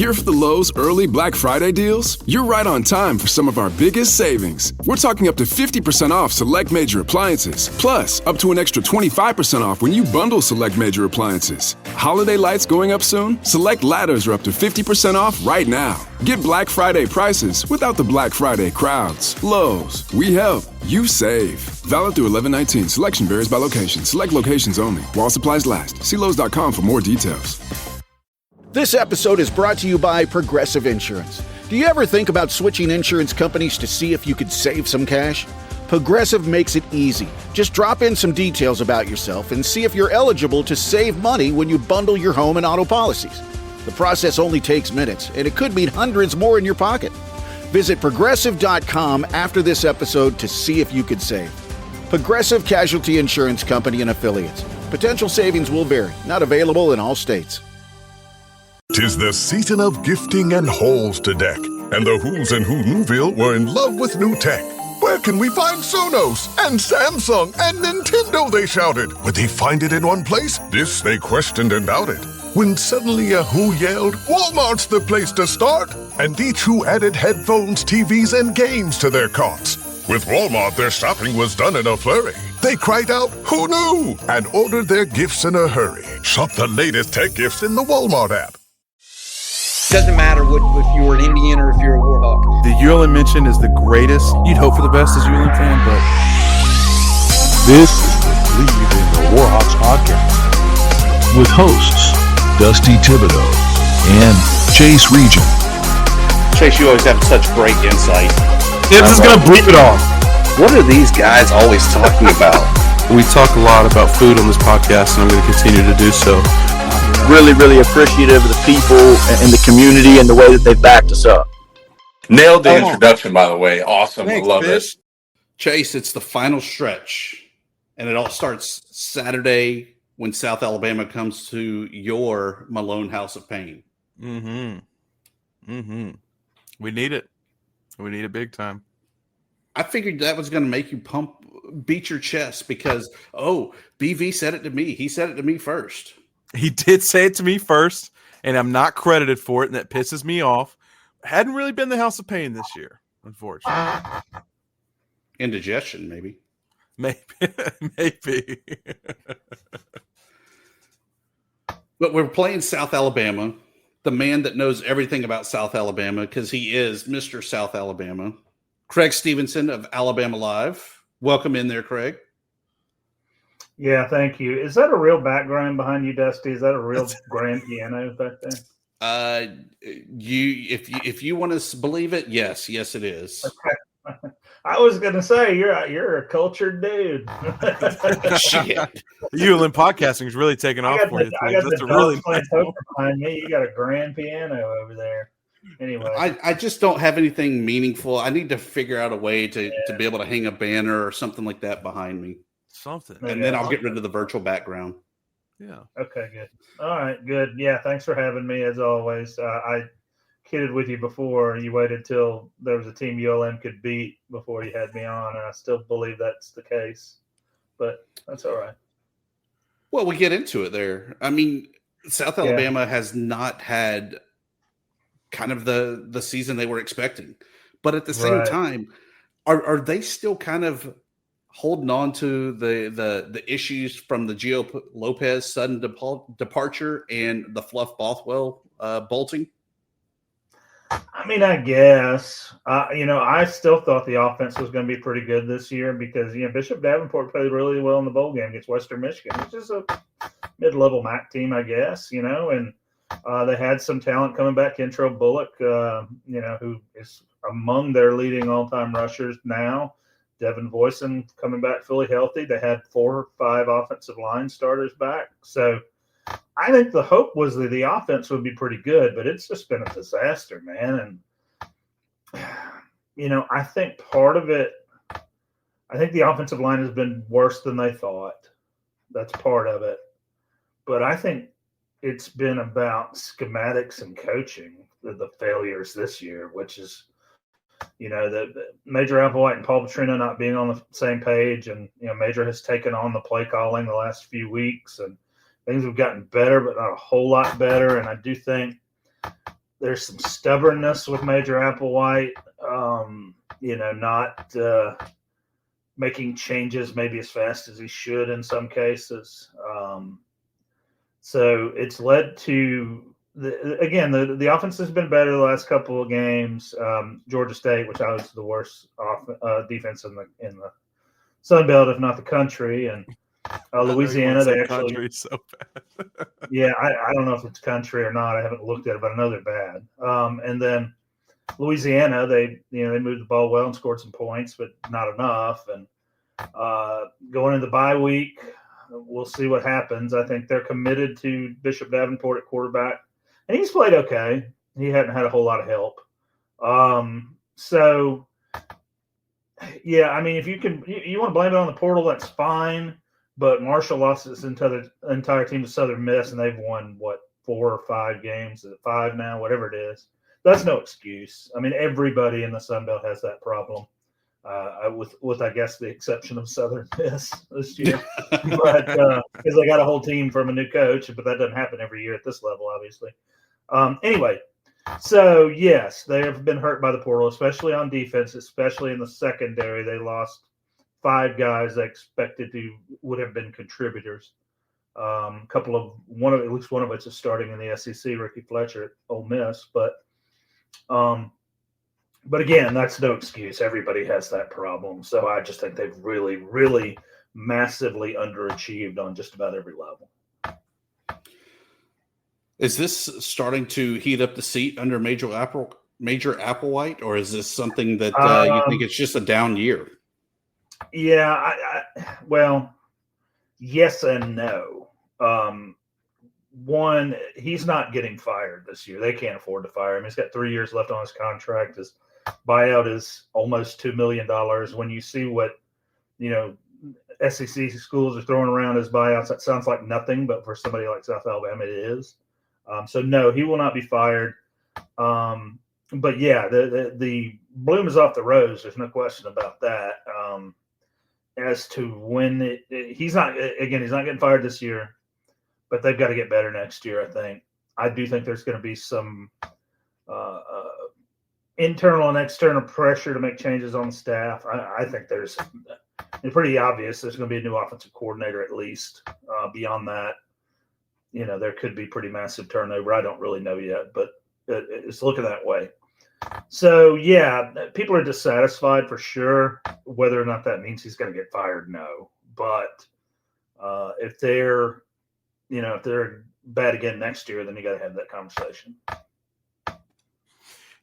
Here for the Lowe's early Black Friday deals? You're right on time for some of our biggest savings. We're talking up to 50% off select major appliances. Plus, up to an extra 25% off when you bundle select major appliances. Holiday lights going up soon? Select ladders are up to 50% off right now. Get Black Friday prices without the Black Friday crowds. Lowe's, we help, you save. Valid through 11/19. Selection varies by location. Select locations only. While supplies last. See Lowe's.com for more details. This episode is brought to you by Progressive Insurance. Do you ever think about switching insurance companies to see if you could save some cash? Progressive makes it easy. Just drop in some details about yourself and see if you're eligible to save money when you bundle your home and auto policies. The process only takes minutes, and it could mean hundreds more in your pocket. Visit Progressive.com after this episode to see if you could save. Progressive Casualty Insurance Company and Affiliates. Potential savings will vary. Not available in all states. 'Tis the season of gifting and halls to deck, and the Who's in Who Newville were in love with new tech. Where can we find Sonos and Samsung and Nintendo, they shouted. Would they find it in one place? This they questioned and doubted. When suddenly a Who yelled, Walmart's the place to start! And each Who added headphones, TVs, and games to their carts. With Walmart, their shopping was done in a flurry. They cried out, "Who knew?" and ordered their gifts in a hurry. Shop the latest tech gifts in the Walmart app. Doesn't matter if you were an Indian or if you're a Warhawk. The ULM mention is the greatest. You'd hope for the best as a ULM fan, but this is the Bleav in the Warhawks podcast with hosts Dusty Thibodeaux and Chase Regian. Chase, you always have such great insight. Tibbs is going to bleep it all. What are these guys always talking about? We talk a lot about food on this podcast, and I'm going to continue to do so. Really, really appreciative of the people and the community and the way that they've backed us up. Nailed the introduction, by the way. Awesome. Thanks, I love Fish. it. Chase, it's the final stretch, and it all starts Saturday when South Alabama comes to your Malone House of Pain. We need it. We need it big time. I figured that was going to make you beat your chest because, BV said it to me. He said it to me first. He did say it to me first, and I'm not credited for it, and that pisses me off. Hadn't really been the House of Pain this year, unfortunately. Indigestion, maybe. Maybe. But we're playing South Alabama, the man that knows everything about South Alabama because he is Mr. South Alabama. Creg Stephenson of Alabama Live. Welcome in there, Creg. Yeah, thank you. Is that a real background behind you, Dusty? Is that a real grand piano back there? If you want to believe it, yes, it is. Okay. I was gonna say you're a cultured dude. Shit. ULM podcasting is really taking off for you. I got the really playing poker behind me. You got a grand piano over there. Anyway, I just don't have anything meaningful. I need to figure out a way to be able to hang a banner or something like that behind me. Something. And then I'll get rid of the virtual background. Yeah. Okay, good. All right, good. Yeah, thanks for having me as always. I kidded with you before. You waited till there was a team ULM could beat before you had me on, and I still believe that's the case. But that's all right. Well, we get into it there. I mean, South Alabama has not had kind of the season they were expecting. But at the same time, are they still kind of holding on to the issues from the Gio Lopez sudden departure and the Fluff Bothwell bolting? I mean, I guess. I still thought the offense was going to be pretty good this year because, Bishop Davenport played really well in the bowl game against Western Michigan, which is a mid-level MAC team, I guess, and they had some talent coming back. Kentrell Bullock, who is among their leading all-time rushers now. Devin Voisin coming back fully healthy. They had 4 or 5 offensive line starters back. So I think the hope was that the offense would be pretty good, but it's just been a disaster, man. And, I think part of it, I think the offensive line has been worse than they thought. That's part of it. But I think it's been about schematics and coaching, the failures this year, which is, the Major Applewhite and Paul Petrino not being on the same page. And, Major has taken on the play calling the last few weeks, and things have gotten better, but not a whole lot better. And I do think there's some stubbornness with Major Applewhite, not making changes maybe as fast as he should in some cases. So it's led to the offense has been better the last couple of games. Georgia State, which I was the worst defense in the Sun Belt, if not the country, and Louisiana, they actually country so bad. Yeah, I don't know if it's country or not. I haven't looked at it, but I know they're bad. And then Louisiana, they moved the ball well and scored some points, but not enough. And going into the bye week, we'll see what happens. I think they're committed to Bishop Davenport at quarterback, and he's played okay. He hadn't had a whole lot of help. So, yeah, I mean, if you want to blame it on the portal, that's fine. But Marshall lost his entire team to Southern Miss, and they've won, 4 or 5 games? Is it 5 now? Whatever it is. That's no excuse. I mean, everybody in the Sun Belt has that problem, with I guess, the exception of Southern Miss this year. But because they got a whole team from a new coach, but that doesn't happen every year at this level, obviously. Anyway, so, yes, they have been hurt by the portal, especially on defense, especially in the secondary. They lost 5 guys they expected would have been contributors. At least one of which is starting in the SEC, Ricky Fletcher at Ole Miss. But again, that's no excuse. Everybody has that problem. So I just think they've really, really massively underachieved on just about every level. Is this starting to heat up the seat under Major Applewhite, or is this something that you think it's just a down year? Yeah, well, yes and no. One, he's not getting fired this year. They can't afford to fire him. He's got 3 years left on his contract. His buyout is almost $2 million. When you see what, SEC schools are throwing around as buyouts, that sounds like nothing, but for somebody like South Alabama, it is. So no, he will not be fired. But yeah, the bloom is off the rose. There's no question about that. As to when he's not getting fired this year, but they've got to get better next year. I do think there's going to be some internal and external pressure to make changes on the staff. I think it's pretty obvious there's going to be a new offensive coordinator at least. Beyond that, there could be pretty massive turnover. I don't really know yet, but it's looking that way. So, yeah, people are dissatisfied for sure. Whether or not that means he's going to get fired, no. But if they're bad again next year, then you got to have that conversation.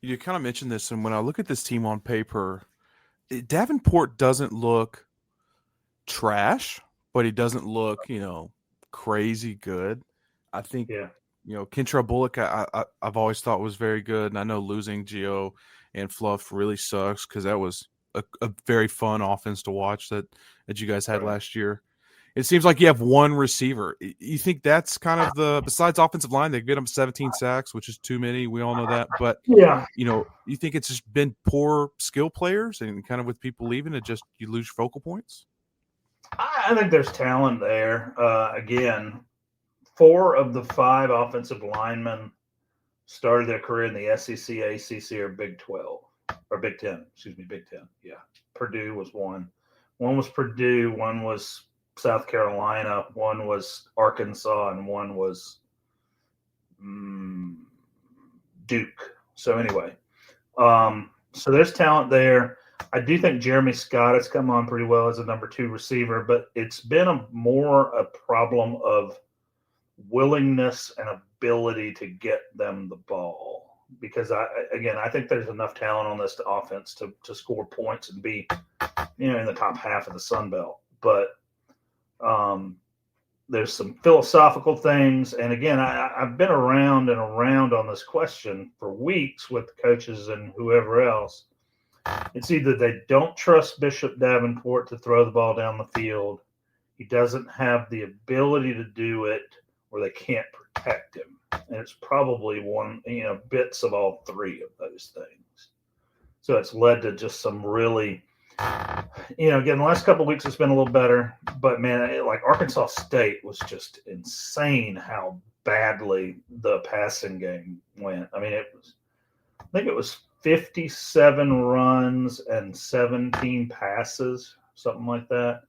You kind of mentioned this, and when I look at this team on paper, Davenport doesn't look trash, but he doesn't look, crazy good. I think, Kentrell Bullock, I've always thought was very good, and I know losing Gio and Fluff really sucks because that was a very fun offense to watch that you guys had last year. It seems like you have one receiver. You think that's kind of besides offensive line, they get them 17 sacks, which is too many. We all know that. But, you think it's just been poor skill players and kind of with people leaving, you lose focal points? I think there's talent there. Again, 4 of the 5 offensive linemen started their career in the SEC, ACC, or Big 12. Or Big 10. Excuse me, Big 10. Yeah. Purdue was one. One was Purdue. One was South Carolina. One was Arkansas. And one was Duke. So anyway, so there's talent there. I do think Jeremy Scott has come on pretty well as a number 2 receiver, but it's been more a problem of willingness and ability to get them the ball, because I think there's enough talent on this offense to score points and be in the top half of the Sun Belt. But there's some philosophical things, and again, I've been around and around on this question for weeks with coaches and whoever else. It's either they don't trust Bishop Davenport to throw the ball down the field, he doesn't have the ability to do it, or they can't protect him. And it's probably bits of all 3 of those things. So it's led to just some really, again, the last couple of weeks it's been a little better, but man, like Arkansas State was just insane how badly the passing game went. I mean, I think it was 57 runs and 17 passes, something like that.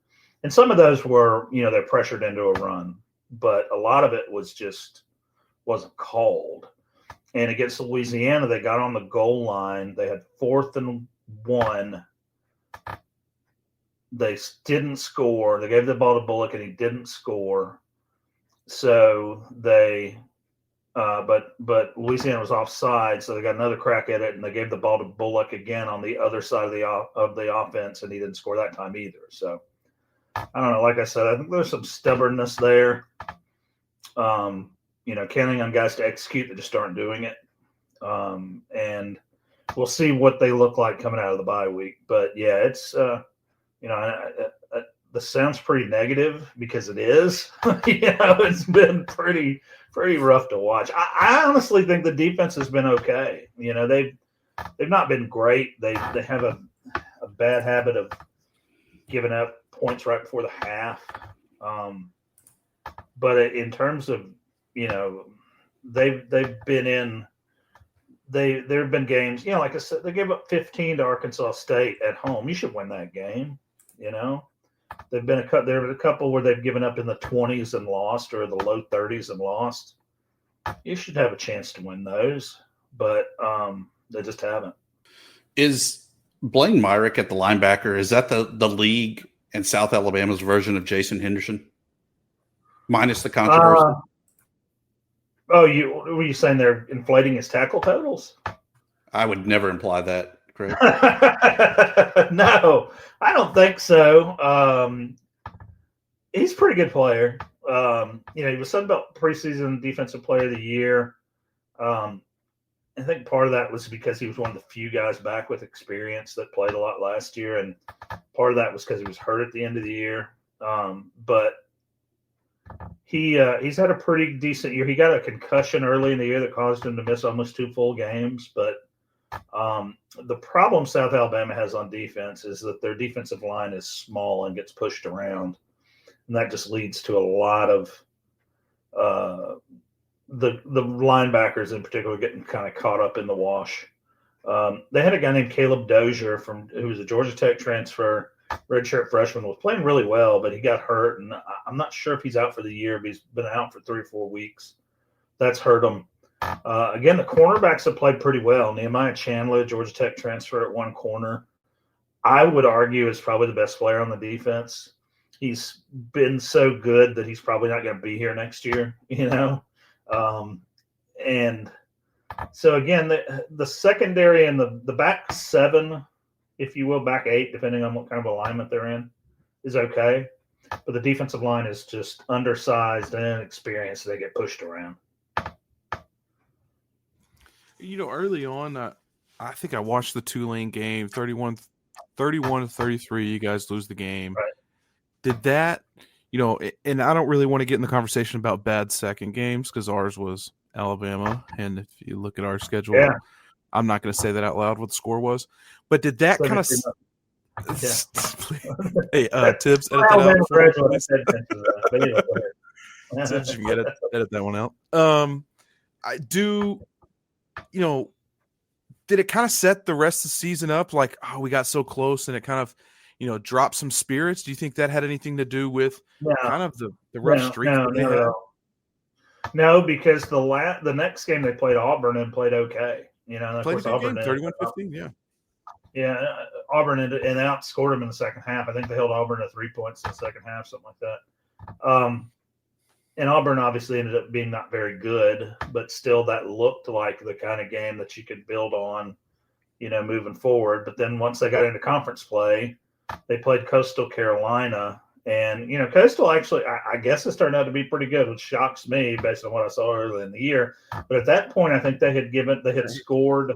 And some of those were, they're pressured into a run, but a lot of it wasn't called. And against Louisiana, they got on the goal line. They had 4th and 1. They didn't score. They gave the ball to Bullock, and he didn't score. So they, but Louisiana was offside, so they got another crack at it, and they gave the ball to Bullock again on the other side of the offense, and he didn't score that time either. So I don't know. Like I said, I think there's some stubbornness there. Counting on guys to execute that just aren't doing it. And we'll see what they look like coming out of the bye week. But yeah, it's this sounds pretty negative because it is. It's been pretty rough to watch. I honestly think the defense has been okay. They've not been great. They have a bad habit of giving up points right before the half. But in terms of they've been in. There have been games, like I said, they gave up 15 to Arkansas State at home. You should win that game. There have been a couple where they've given up in the 20s and lost, or the low 30s and lost. You should have a chance to win those, but they just haven't. Is Blaine Myrick at the linebacker? Is that the league and South Alabama's version of Jason Henderson, minus the controversy? Were you saying they're inflating his tackle totals? I would never imply that, Craig. No, I don't think so. He's a pretty good player. He was Sun Belt preseason defensive player of the year. I think part of that was because he was one of the few guys back with experience that played a lot last year, and part of that was because he was hurt at the end of the year. But he's had a pretty decent year. He got a concussion early in the year that caused him to miss almost 2 full games. But the problem South Alabama has on defense is that their defensive line is small and gets pushed around. And that just leads to a lot of the linebackers in particular getting kind of caught up in the wash. They had a guy named Caleb Dozier who was a Georgia Tech transfer, redshirt freshman, was playing really well, but he got hurt, and I'm not sure if he's out for the year, but he's been out for 3 or 4 weeks. That's hurt him. Again, the cornerbacks have played pretty well. Nehemiah Chandler, Georgia Tech transfer at one corner, I would argue is probably the best player on the defense. He's been so good that he's probably not going to be here next year, and so again, the secondary and the back 7, if you will, back 8, depending on what kind of alignment they're in, is okay. But the defensive line is just undersized and inexperienced. They get pushed around. Early on, I think I watched the Tulane game, 31 to 33. You guys lose the game. Right. Did that, and I don't really want to get in the conversation about bad second games because ours was Alabama. And if you look at our schedule, yeah. I'm not going to say that out loud what the score was. But did that kind of – Hey, Tibbs, edit that out. Tibbs, you can edit that one out. I do – did it kind of set the rest of the season up like, oh, we got so close and it kind of, dropped some spirits? Do you think that had anything to do with kind of the rough streak? No, because the next game they played Auburn and played okay. Played a good game, 31-15, yeah. Yeah, Auburn and outscored them in the second half. I think they held Auburn to 3 points in the second half, something like that. And Auburn obviously ended up being not very good, but still that looked like the kind of game that you could build on, moving forward. But then once they got into conference play, they played Coastal Carolina. And, Coastal actually, I guess, has turned out to be pretty good, which shocks me based on what I saw earlier in the year. But at that point, I think they had scored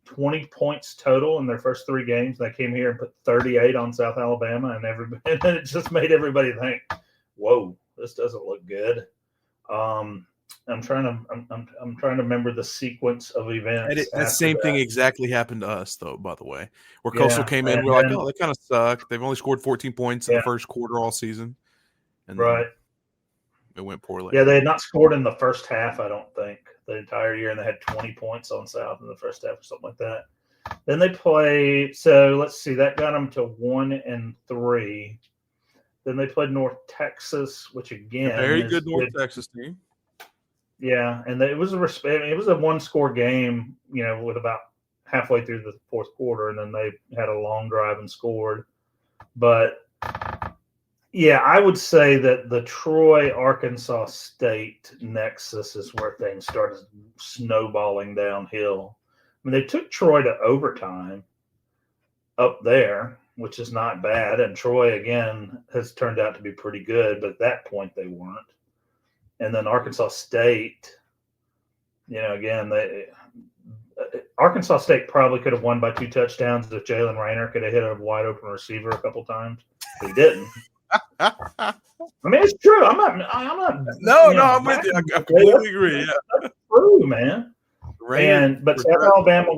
20 points total in their first 3 games. They came here and put 38 on South Alabama, and then it just made everybody think, whoa, this doesn't look good. I'm trying to remember the sequence of events. That same thing exactly happened to us, though, by the way, where Coastal came in. We're like, oh, they kind of suck. They've only scored 14 points in the first quarter all season. And right. It went poorly. Yeah, they had not scored in the first half, I don't think, the entire year, and they had 20 points on South in the first half or something like that. Then they played, so let's see, that got them to 1-3. Then they played North Texas, which again, very good North Texas team. Yeah, and it was a one-score game, with about halfway through the fourth quarter, and then they had a long drive and scored. But yeah, I would say that the Troy-Arkansas State nexus is where things started snowballing downhill. I mean, they took Troy to overtime up there, which is not bad. And Troy, again, has turned out to be pretty good, but at that point they weren't. And then Arkansas State, again, Arkansas State probably could have won by 2 touchdowns if Jalen Rayner could have hit a wide open receiver a couple times. But he didn't. I mean, it's true. I'm not. I'm with you. I completely agree. Yeah. That's true, man. But South Alabama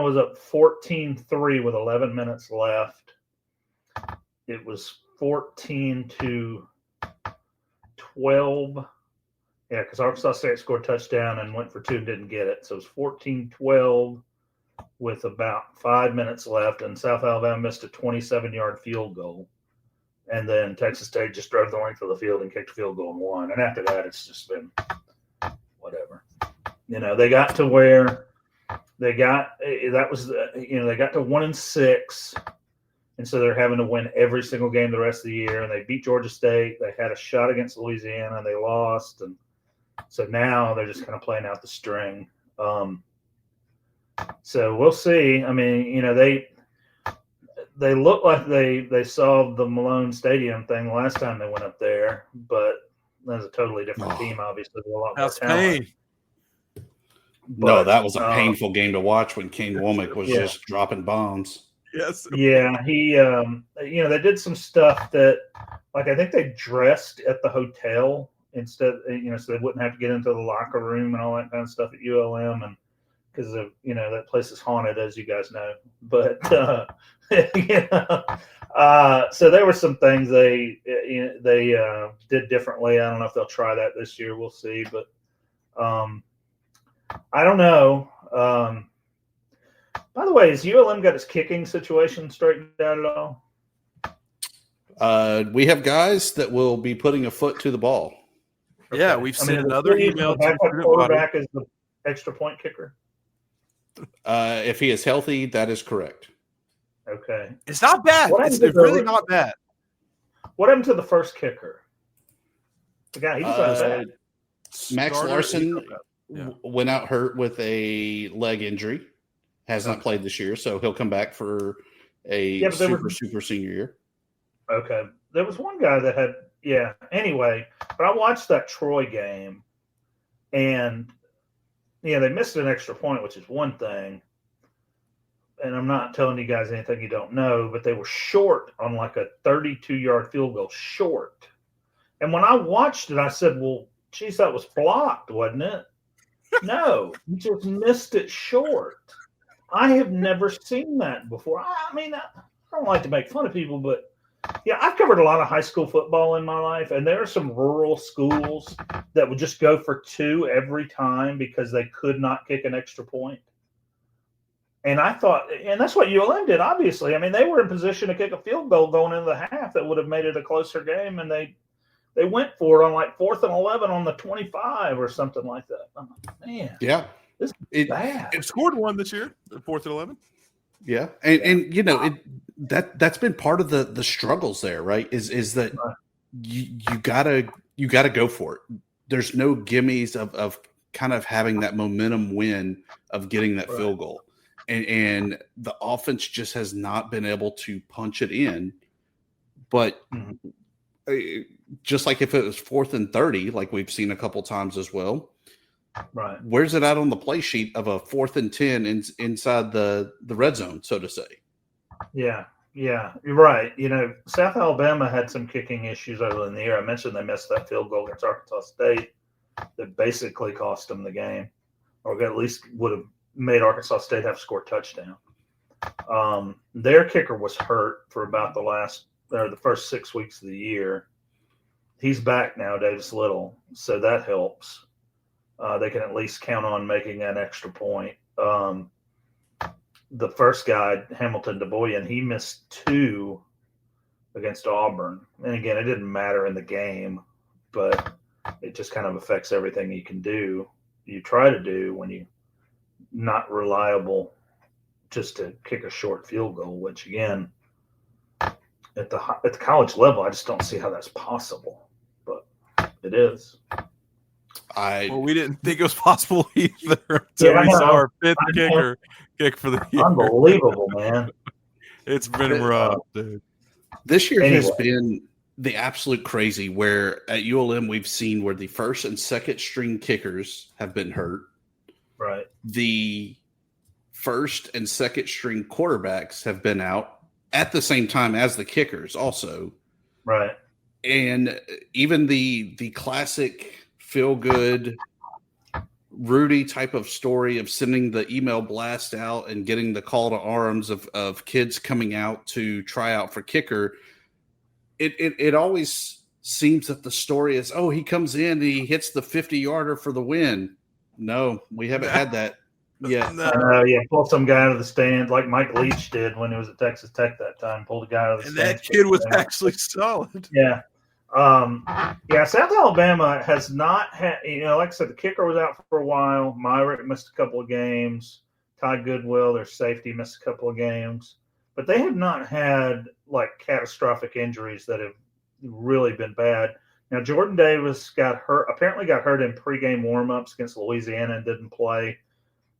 was up 14-3 with 11 minutes left. It was 14-12. Yeah, because Arkansas State scored a touchdown and went for 2 and didn't get it. So it was 14-12 with about 5 minutes left, and South Alabama missed a 27-yard field goal. And then Texas State just drove the length of the field and kicked a field goal and won. And after that, it's just been whatever. They got to where they got they got to 1-6, and so they're having to win every single game the rest of the year. And they beat Georgia State. They had a shot against Louisiana, and they lost. And so now they're just kind of playing out the string. So we'll see. I mean, they look like they solved the Malone Stadium thing last time they went up there, but that's a totally different team, obviously, with a lot more talent. No, that was a painful game to watch when Kane Womack was just dropping bombs. Yes. Yeah, he, they did some stuff that, like, I think they dressed at the hotel instead, so they wouldn't have to get into the locker room and all that kind of stuff at ULM, and because of that place is haunted, as you guys know. But so there were some things they did differently. I don't know if they'll try that this year. We'll see, but I don't know. By the way, has ULM got its kicking situation straightened out at all? We have guys that will be putting a foot to the ball. Okay. Yeah, we've seen another email. The quarterback is the extra point kicker. If he is healthy, that is correct. Okay. It's not bad. It's really not bad. What happened to the first kicker? The guy, he was bad. Max Larson went out hurt with a leg injury. Has not played this year, so he'll come back for a super senior year. Okay. There was one guy that had, anyway, but I watched that Troy game, and they missed an extra point, which is one thing. And I'm not telling you guys anything you don't know, but they were short on like a 32-yard field goal, short. And when I watched it, I said, well, geez, that was blocked, wasn't it? No, you just missed it short. I have never seen that before. I mean, I don't like to make fun of people, but I've covered a lot of high school football in my life, and there are some rural schools that would just go for 2 every time because they could not kick an extra point. And I thought, and that's what ULM did, obviously. I mean, they were in position to kick a field goal going into the half that would have made it a closer game, and they went for it on like 4th and 11 on the 25 or something like that. I'm like, man, this is bad. It scored one this year, 4th and 11. Yeah, and that's been part of the struggles there, right? Is that you gotta go for it. There's no gimmies of kind of having that momentum win of getting that field goal, and the offense just has not been able to punch it in. But just like if it was 4th and 30, like we've seen a couple times as well. Right. Where's it at on the play sheet of a 4th and 10 inside the red zone, so to say? Yeah, you're right. South Alabama had some kicking issues early in the year. I mentioned they missed that field goal against Arkansas State that basically cost them the game, or at least would have made Arkansas State have to score a touchdown. Their kicker was hurt for about the first 6 weeks of the year. he's back now, Davis Little, so that helps. They can at least count on making an extra point. The first guy, Hamilton DeBoyan, he missed 2 against Auburn. And again, it didn't matter in the game, but it just kind of affects everything you try to do when you're not reliable just to kick a short field goal, which again, at the college level, I just don't see how that's possible, but it is. Well, we didn't think it was possible either until we saw our 5th kicker kick for the year. Unbelievable, man. It's been rough, dude. This year has been the absolute crazy, where at ULM we've seen where the first and second string kickers have been hurt. Right. The first and second string quarterbacks have been out at the same time as the kickers also. Right. And even the classic feel-good Rudy type of story of sending the email blast out and getting the call to arms of kids coming out to try out for kicker. It always seems that the story is, oh, he comes in and he hits the 50-yarder for the win. No, we haven't had that yet. Pull some guy out of the stands like Mike Leach did when he was at Texas Tech that time. Pulled a guy out of the stands. And that kid was actually solid. Yeah. South Alabama has not had, like I said, the kicker was out for a while. Myrick missed a couple of games. Ty Goodwill, their safety, missed a couple of games. But they have not had, catastrophic injuries that have really been bad. Now, Jordan Davis apparently got hurt in pregame warmups against Louisiana and didn't play.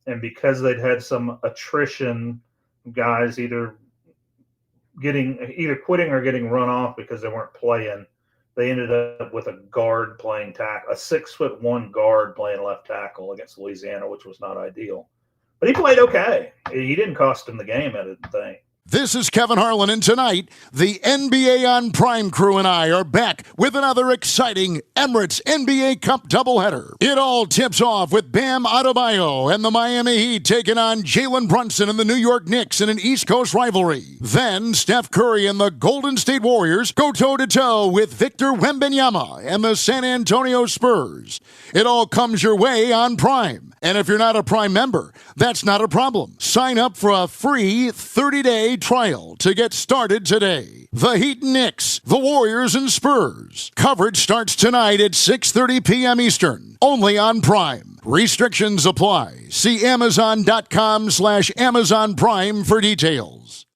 And because they'd had some attrition, guys either quitting or getting run off because they weren't playing, they ended up with a guard playing tackle, a 6'1" guard playing left tackle against Louisiana, which was not ideal. But he played okay. He didn't cost him the game, I didn't think. This is Kevin Harlan, and tonight, the NBA on Prime crew and I are back with another exciting Emirates NBA Cup doubleheader. It all tips off with Bam Adebayo and the Miami Heat taking on Jalen Brunson and the New York Knicks in an East Coast rivalry. Then Steph Curry and the Golden State Warriors go toe-to-toe with Victor Wembanyama and the San Antonio Spurs. It all comes your way on Prime. And if you're not a Prime member, that's not a problem. Sign up for a free 30-day trial to get started today. The Heat and Knicks, the Warriors and Spurs. Coverage starts tonight at 6:30 p.m. Eastern, only on Prime. Restrictions apply. See Amazon.com/Amazon Prime for details.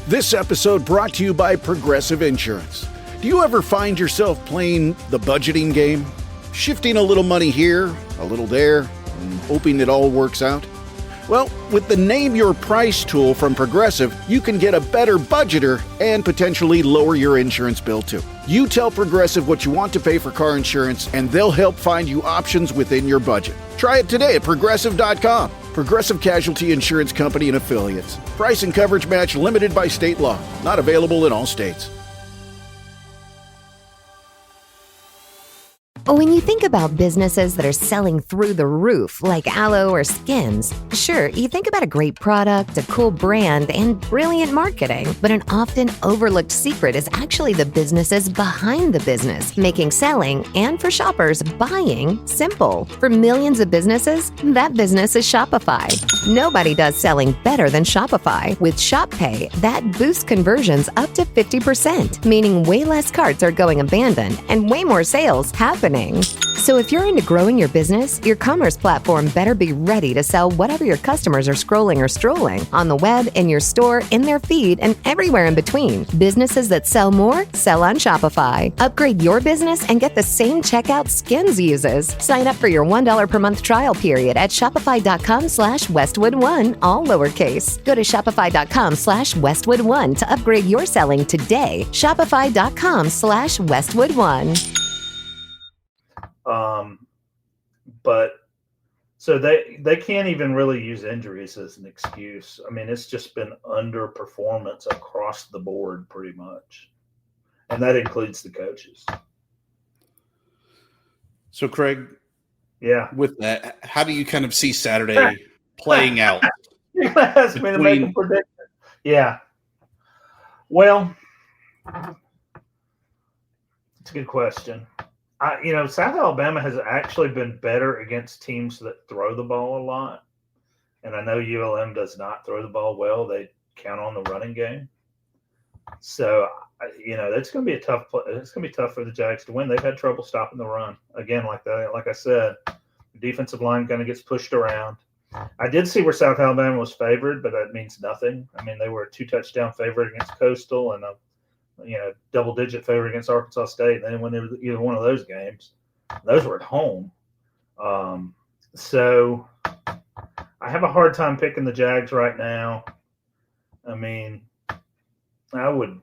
This episode brought to you by Progressive Insurance. Do you ever find yourself playing the budgeting game? Shifting a little money here, a little there, and hoping it all works out? Well, with the Name Your Price tool from Progressive, you can get a better budgeter and potentially lower your insurance bill too. You tell Progressive what you want to pay for car insurance, and they'll help find you options within your budget. Try it today at Progressive.com. Progressive Casualty Insurance Company and Affiliates. Price and coverage match limited by state law. Not available in all states. When you think about businesses that are selling through the roof, like aloe or Skims, sure, you think about a great product, a cool brand, and brilliant marketing. But an often overlooked secret is actually the businesses behind the business, making selling, and for shoppers, buying, simple. For millions of businesses, that business is Shopify. Nobody does selling better than Shopify. With Shop Pay, that boosts conversions up to 50%, meaning way less carts are going abandoned and way more sales happening. So if you're into growing your business, your commerce platform better be ready to sell whatever your customers are scrolling or strolling on the web, in your store, in their feed, and everywhere in between. Businesses that sell more, sell on Shopify. Upgrade your business and get the same checkout Skims uses. Sign up for your $1 per month trial period at shopify.com/Westwood1, all lowercase. Go to shopify.com/Westwood1 to upgrade your selling today. Shopify.com/Westwood1. So they can't even really use injuries as an excuse. I mean, it's just been underperformance across the board pretty much. And that includes the coaches. So, Craig, yeah, with that, how do you kind of see Saturday playing out? You asked me to make a prediction. Yeah. Well, It's a good question. South Alabama has actually been better against teams that throw the ball a lot. And I know ULM does not throw the ball well. They count on the running game. So, it's going to be it's going to be tough for the Jags to win. They've had trouble stopping the run. Again, like I said, the defensive line kind of gets pushed around. I did see where South Alabama was favored, but that means nothing. I mean, they were a 2-touchdown favorite against Coastal and a double-digit favorite against Arkansas State. They didn't win either one of those games. Those were at home. So I have a hard time picking the Jags right now. I mean, I would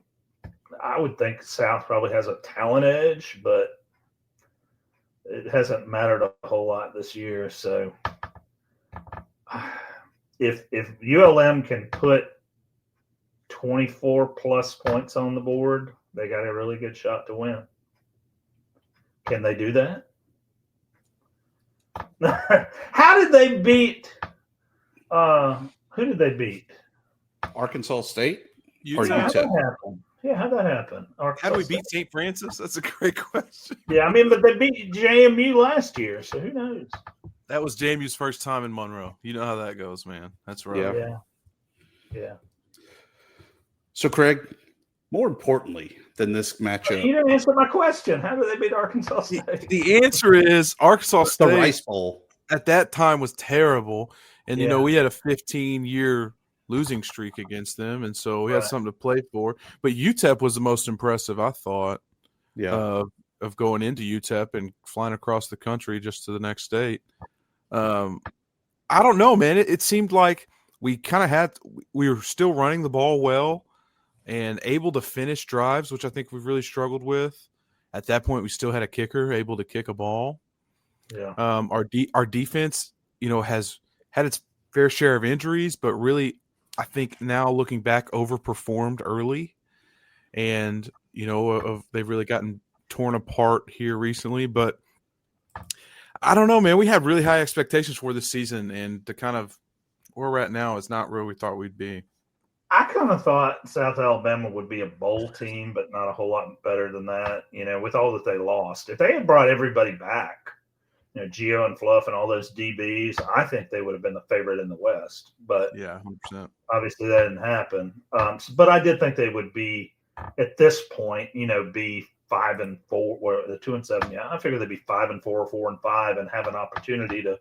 think South probably has a talent edge, but it hasn't mattered a whole lot this year. So if ULM can put 24 plus points on the board, they got a really good shot to win. Can they do that? How did they beat who did they beat? Arkansas State or UTEP? How'd that happen? How do we beat St. Francis? That's a great question. Yeah, I mean, but they beat JMU last year, so who knows? That was JMU's first time in Monroe. You know how that goes, man. That's right. Yeah. So, Craig, more importantly than this matchup, you didn't answer my question. How did they beat Arkansas State? The answer is Arkansas State. The Rice Bowl at that time was terrible, and we had a 15-year losing streak against them, and so we had something to play for. But UTEP was the most impressive, I thought. Yeah. Of going into UTEP and flying across the country just to the next state. I don't know, man. It seemed like we were still running the ball well and able to finish drives, which I think we've really struggled with. At that point, we still had a kicker able to kick a ball. Yeah. Our defense, has had its fair share of injuries, but really, I think now looking back, overperformed early, and they've really gotten torn apart here recently. But I don't know, man. We have really high expectations for this season, and the kind of where we're at now is not where we thought we'd be. I kind of thought South Alabama would be a bowl team, but not a whole lot better than that, with all that they lost. If they had brought everybody back, Gio and Fluff and all those DBs, I think they would have been the favorite in the West. But 100%. Obviously that didn't happen. But I did think they would be, at this point, be 5-4, or the 2-7. Yeah, I figured they'd be 5-4, 4-5, and have an opportunity to,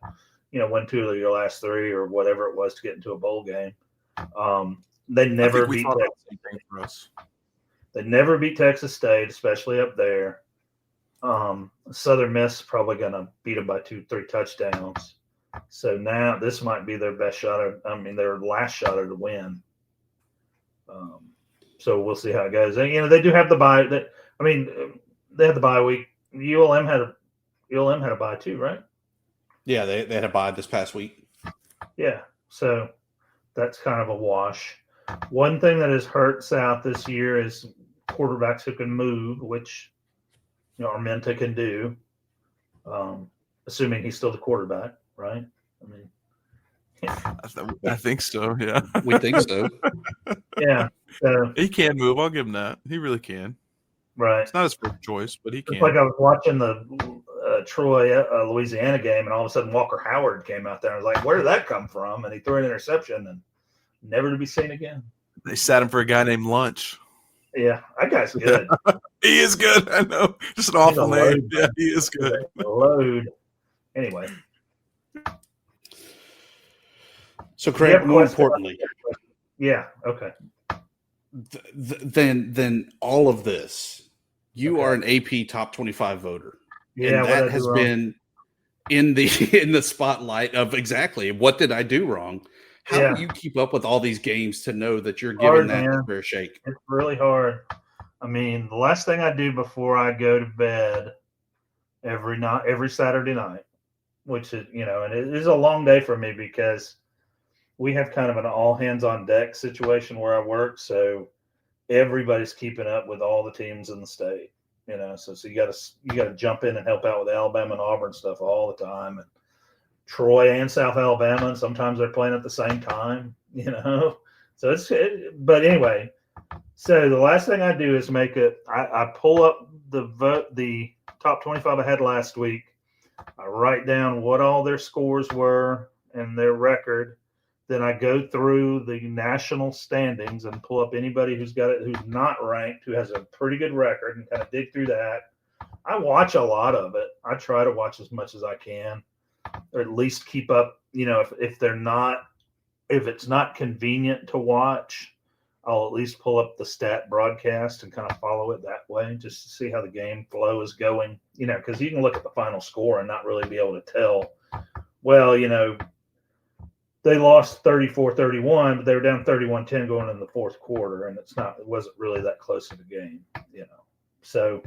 win 2 of your last 3 or whatever it was to get into a bowl game. They never beat Texas. They never beat Texas State, especially up there. Southern Miss probably going to beat them by 2-3 touchdowns. So now this might be their best shot. Their last shot at a win. So we'll see how it goes. And, they do have the bye. They had the bye week. ULM had a bye too, right? Yeah, they had a bye this past week. Yeah, so that's kind of a wash. One thing that has hurt South this year is quarterbacks who can move, which Armenta can do, assuming he's still the quarterback, right? I think so. Yeah, we think so. Yeah, he can move. I'll give him that. He really can. Right. It's not his first choice, but he can. It's like I was watching the Troy, Louisiana game, and all of a sudden Walker Howard came out there. I was like, where did that come from? And he threw an interception and never to be seen again. They sat him for a guy named Lunch. Yeah, that guy's good. He is good. I know. Just an awful name. Yeah, he is good. Load. Anyway. So, Craig, more importantly. Yeah, okay. Then all of this, you are an AP top 25 voter. Yeah, and that has been in the spotlight of exactly what did I do wrong? How do you keep up with all these games to know that you're giving that a fair shake? It's really hard. The last thing I do before I go to bed every Saturday night, which is, and it is a long day for me because we have kind of an all hands on deck situation where I work. So everybody's keeping up with all the teams in the state, so you got to jump in and help out with Alabama and Auburn stuff all the time. And Troy and South Alabama, and sometimes they're playing at the same time, So but anyway, So the last thing I do is I pull up the top 25 I had last week. I write down what all their scores were and their record. Then I go through the national standings and pull up anybody who's not ranked, who has a pretty good record, and kind of dig through that. I watch a lot of it. I try to watch as much as I can, or at least keep up. If it's not convenient to watch, I'll at least pull up the stat broadcast and kind of follow it that way, just to see how the game flow is going. Because you can look at the final score and not really be able to tell. Well, they lost 34-31, but they were down 31-10 going in the fourth quarter, and it wasn't really that close of a game. So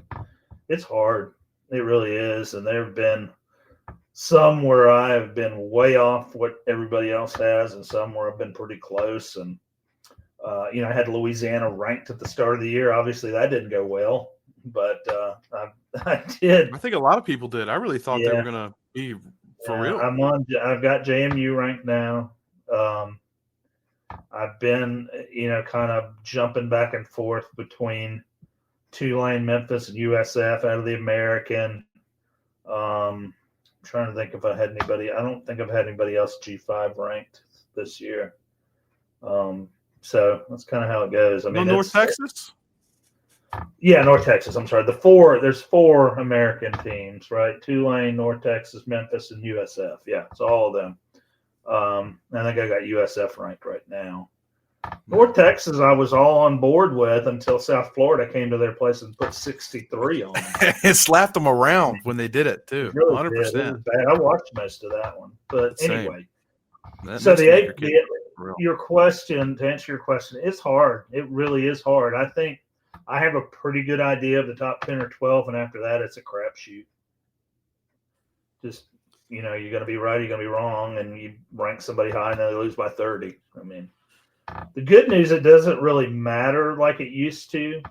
it's hard. It really is, and there have been some where I have been way off what everybody else has, and some where I've been pretty close. And I had Louisiana ranked at the start of the year. Obviously, that didn't go well, but I did. I think a lot of people did. I really thought they were going to be for real. I've got JMU ranked now. I've been, kind of jumping back and forth between Tulane, Memphis, and USF out of the American. I'm trying to think if I had anybody. I don't think I've had anybody else G5 ranked this year. So that's kind of how it goes. I mean, North Texas? Yeah, North Texas. I'm sorry. There's 4 American teams, right? Tulane, North Texas, Memphis, and USF. Yeah, it's all of them. I think I got USF ranked right now. North Texas, I was all on board with until South Florida came to their place and put 63 on them. It slapped them around when they did it, too. Really 100%. It was bad. I watched most of that one. But anyway. So your question, to answer your question, it's hard. It really is hard. I think I have a pretty good idea of the top 10 or 12, and after that, it's a crapshoot. Just, you're going to be right, you're going to be wrong, and you rank somebody high, and then they lose by 30. I mean, the good news, it doesn't really matter like it used to.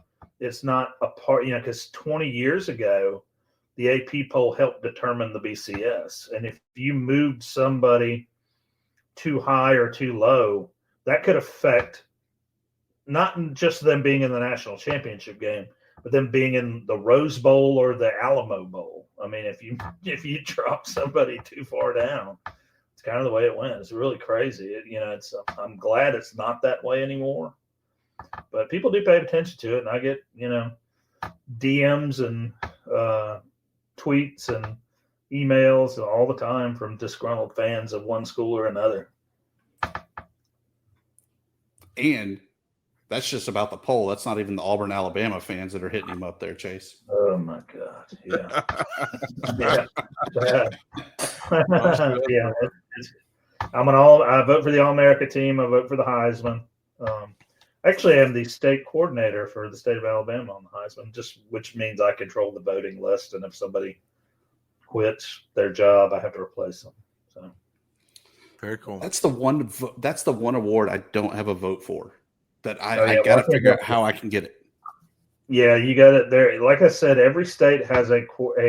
It's not a part, because 20 years ago, the AP poll helped determine the BCS. And if you moved somebody too high or too low, that could affect not just them being in the national championship game, but them being in the Rose Bowl or the Alamo Bowl. I mean, if you drop somebody too far down, it's kind of the way it went. It's really crazy. I'm glad it's not that way anymore, but people do pay attention to it, and I get DMs and tweets and emails all the time from disgruntled fans of one school or another. And that's just about the poll. That's not even the Auburn, Alabama fans that are hitting him up there, Chase. Oh my God! Yeah, yeah. I vote for the All-America team. I vote for the Heisman. Actually, I'm the state coordinator for the state of Alabama on the Heisman, which means I control the voting list, and if somebody quits their job, I have to replace them. So very cool. That's the one award I don't have a vote for. That I got to figure out how I can get it. Yeah, you got it there. Like I said, every state has a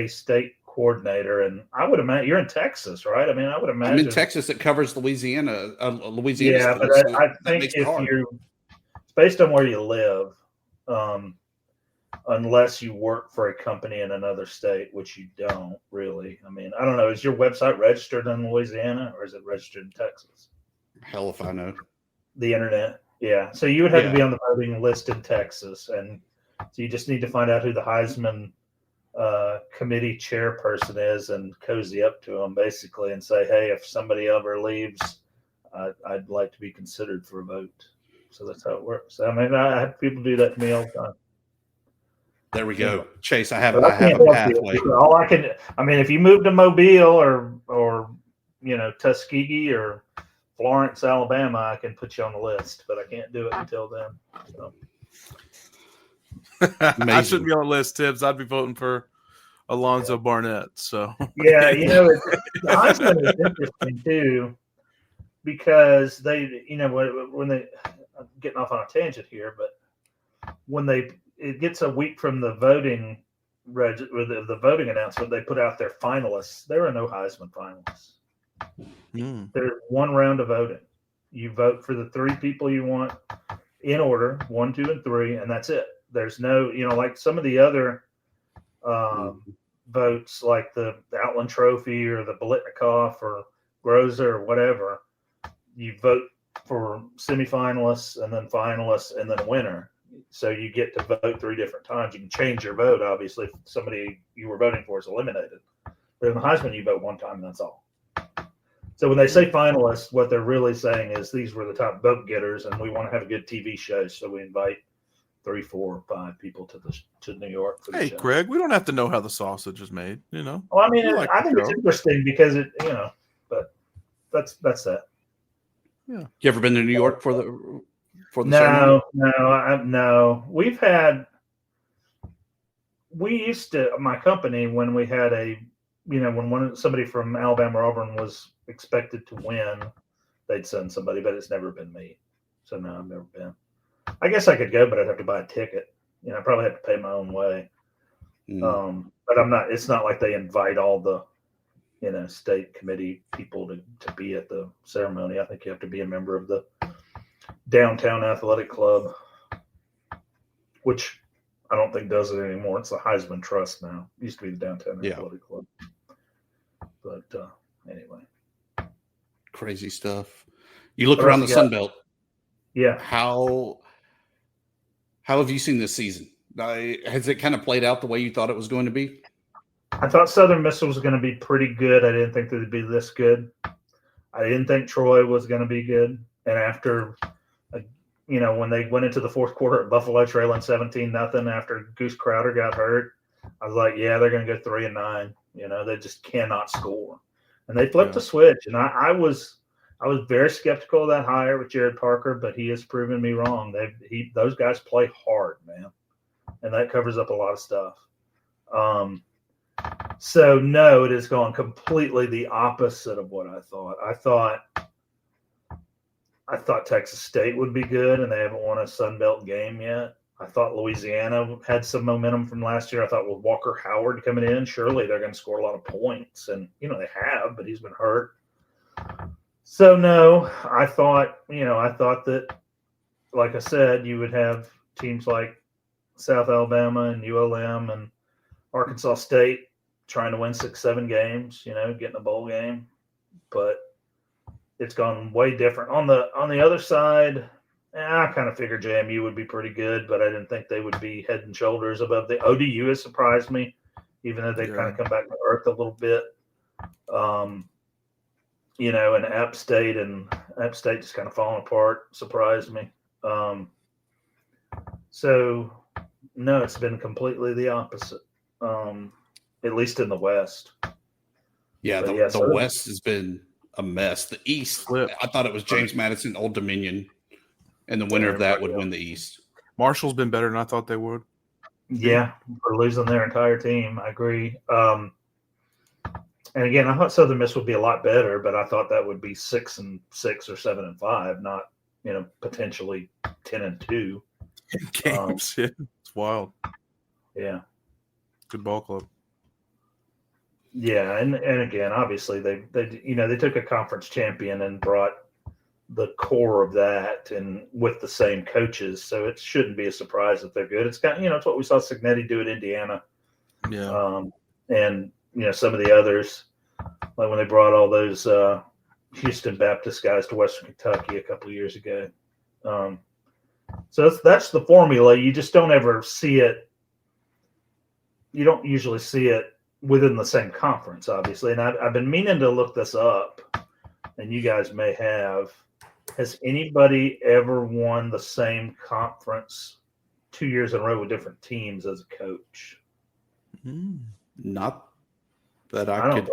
state coordinator, and I would imagine you're in Texas, right? I mean, I would imagine I'm in Texas. It covers Louisiana. Yeah, but I think it's based on where you live, unless you work for a company in another state, which you don't really. I mean, I don't know. Is your website registered in Louisiana or is it registered in Texas? Hell if I know. The internet. Yeah. So you would have to be on the voting list in Texas. And so you just need to find out who the Heisman committee chairperson is and cozy up to them basically and say, hey, if somebody ever leaves, I'd like to be considered for a vote. So that's how it works. I mean, I have people do that to me all the time. There we go. Chase, I have a pathway. If you move to Mobile or Tuskegee or Florence, Alabama, I can put you on the list, but I can't do it until then. So. I shouldn't be on the list, Tibbs. I'd be voting for Alonzo Barnett. So yeah, the Heisman is interesting too, because they, when they, I'm getting off on a tangent here, but when it gets a week from the voting the voting announcement, they put out their finalists. There are no Heisman finalists. There's one round of voting. You vote for the 3 people you want. in order, 1, 2, and 3, and that's it. There's no, like some of the other votes, like the Outland Trophy or the Bolitnikoff or Groza or whatever. You vote for semifinalists and then finalists and then a winner. So you get to vote 3 different times. You can change your vote, obviously, if somebody you were voting for is eliminated. But in the Heisman, you vote 1 time, and that's all. So when they say finalists, what they're really saying is these were the top vote getters, and we want to have a good TV show, so we invite 3, 4, 5 people to New York for the show. Greg, we don't have to know how the sausage is made, Well, I mean, I think it's interesting because but that's that. Yeah. You ever been to New York for the ceremony? No. We used to, my company, when we had when somebody from Alabama or Auburn was expected to win, they'd send somebody, but it's never been me. So no, I've never been. I guess I could go, but I'd have to buy a ticket. I probably have to pay my own way. But I'm not. It's not like they invite all the state committee people to be at the ceremony. I think you have to be a member of the Downtown Athletic Club, which I don't think does it anymore. It's the Heisman Trust now. It used to be the Downtown Athletic Club. But anyway. Crazy stuff. You look around the Sun Belt. Yeah. How have you seen this season? Has it kind of played out the way you thought it was going to be? I thought Southern Miss was going to be pretty good. I didn't think they'd be this good. I didn't think Troy was going to be good. And after, when they went into the fourth quarter at Buffalo trailing 17-0 after Goose Crowder got hurt, I was like, yeah, they're going to go 3-9. They just cannot score. And they flipped the switch. And I was very skeptical of that hire with Jared Parker, but he has proven me wrong. Those guys play hard, man. And that covers up a lot of stuff. So no, it has gone completely the opposite of what I thought. I thought Texas State would be good, and they haven't won a Sun Belt game yet. I thought Louisiana had some momentum from last year. I thought with Walker Howard coming in, surely they're going to score a lot of points. And, they have, but he's been hurt. So, no, I thought that, like I said, you would have teams like South Alabama and ULM and Arkansas State trying to win 6, 7 games, getting a bowl game. But it's gone way different. On the other side, I kind of figured JMU would be pretty good, but I didn't think they would be head and shoulders above the ODU. Has surprised me, even though they've kind of come back to earth a little bit. And App State just kind of falling apart surprised me. So no, it's been completely the opposite. At least in the West. Yeah, the West has been a mess. The East, I thought it was James Madison, Old Dominion, and the winner of that would win the East. Marshall's been better than I thought they would. Yeah, for losing their entire team. I agree. And again, I thought Southern Miss would be a lot better, but I thought that would be 6-6 or 7-5, not potentially 10-2 games. It's wild. Yeah, good ball club. Yeah, and again, obviously they took a conference champion and brought the core of that, and with the same coaches, so it shouldn't be a surprise that they're good. It's got it's what we saw Signetti do at Indiana. Yeah, and some of the others, like when they brought all those Houston Baptist guys to Western Kentucky a couple of years ago. So that's the formula. You just don't ever see it. You don't usually see it within the same conference, obviously. And I've been meaning to look this up, and you guys may have. Has anybody ever won the same conference 2 years in a row with different teams as a coach? Not that I could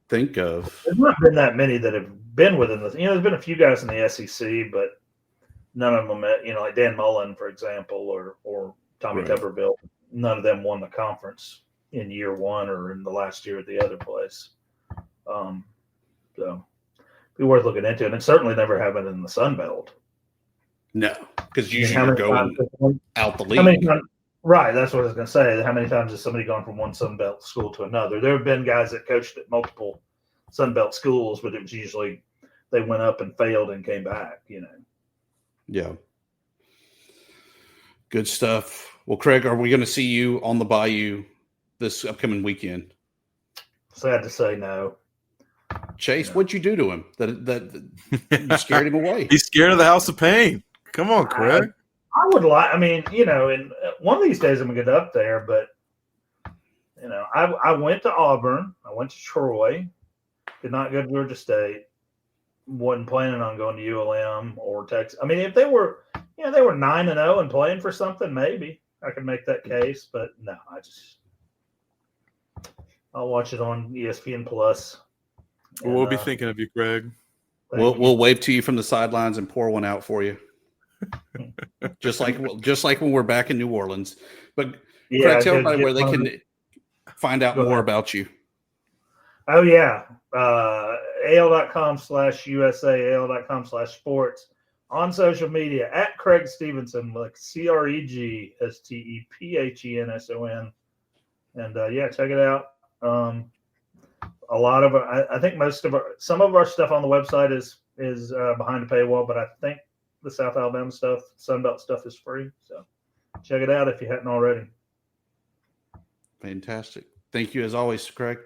think of. There's not been that many that have been within the. There's been a few guys in the SEC, but none of them, like Dan Mullen, for example, or Tommy Tuberville. None of them won the conference in year one or in the last year at the other place. So be worth looking into, and it certainly never happened in the Sun Belt. No, because usually you're going out the league. Right, that's what I was going to say. How many times has somebody gone from one Sun Belt school to another? There have been guys that coached at multiple Sun Belt schools, but it was usually they went up and failed and came back. Yeah. Good stuff. Well, Creg, are we going to see you on the Bayou this upcoming weekend? Sad to say no. Chase, what'd you do to him? That you scared him away? He's scared of the House of Pain. Come on, Creg. I would like. I mean, and one of these days I'm gonna get up there. But I went to Auburn. I went to Troy. Did not go to Georgia State. Wasn't planning on going to ULM or Texas. I mean, if they were 9-0 and playing for something, maybe I could make that case. But no, I'll watch it on ESPN Plus. And, we'll be thinking of you, Creg. We'll wave to you from the sidelines and pour one out for you, just like when we're back in New Orleans. But Creg, tell everybody where they can find out more about you. Oh yeah, AL.com/USA, AL.com/sports, on social media at Creg Stephenson, like CREGSTEPHENSON, and check it out. A lot of I think some of our stuff on the website is behind a paywall, but I think the South Alabama stuff, Sunbelt stuff, is free. So check it out if you hadn't already. Fantastic. Thank you as always, Creg.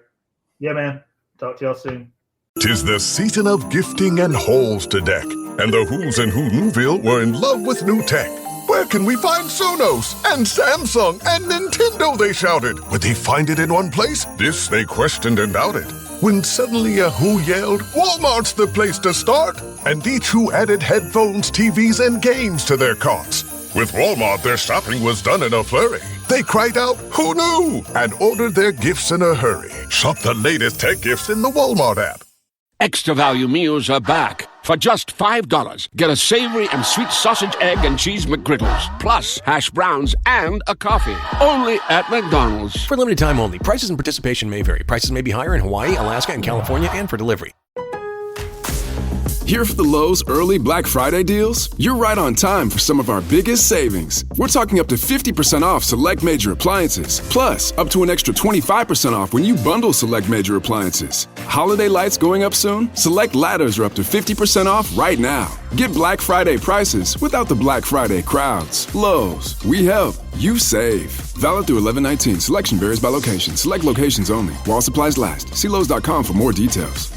Yeah, man. Talk to y'all soon. 'Tis the season of gifting and halls to deck, and the Who's and Who Newville were in love with new tech. Where can we find Sonos and Samsung and Nintendo, they shouted. Would they find it in one place? This they questioned and doubted. When suddenly a Who yelled, Walmart's the place to start! And each Who added headphones, TVs, and games to their carts. With Walmart, their shopping was done in a flurry. They cried out, who knew? And ordered their gifts in a hurry. Shop the latest tech gifts in the Walmart app. Extra value meals are back. For just $5, get a savory and sweet sausage, egg, and cheese McGriddles, plus hash browns and a coffee. Only at McDonald's. For limited time only. Prices and participation may vary. Prices may be higher in Hawaii, Alaska, and California, and for delivery. Here for the Lowe's early Black Friday deals? You're right on time for some of our biggest savings. We're talking up to 50% off select major appliances, plus up to an extra 25% off when you bundle select major appliances. Holiday lights going up soon? Select ladders are up to 50% off right now. Get Black Friday prices without the Black Friday crowds. Lowe's, we help, you save. Valid through 11/19. Selection varies by location. Select locations only. While supplies last. See Lowe's.com for more details.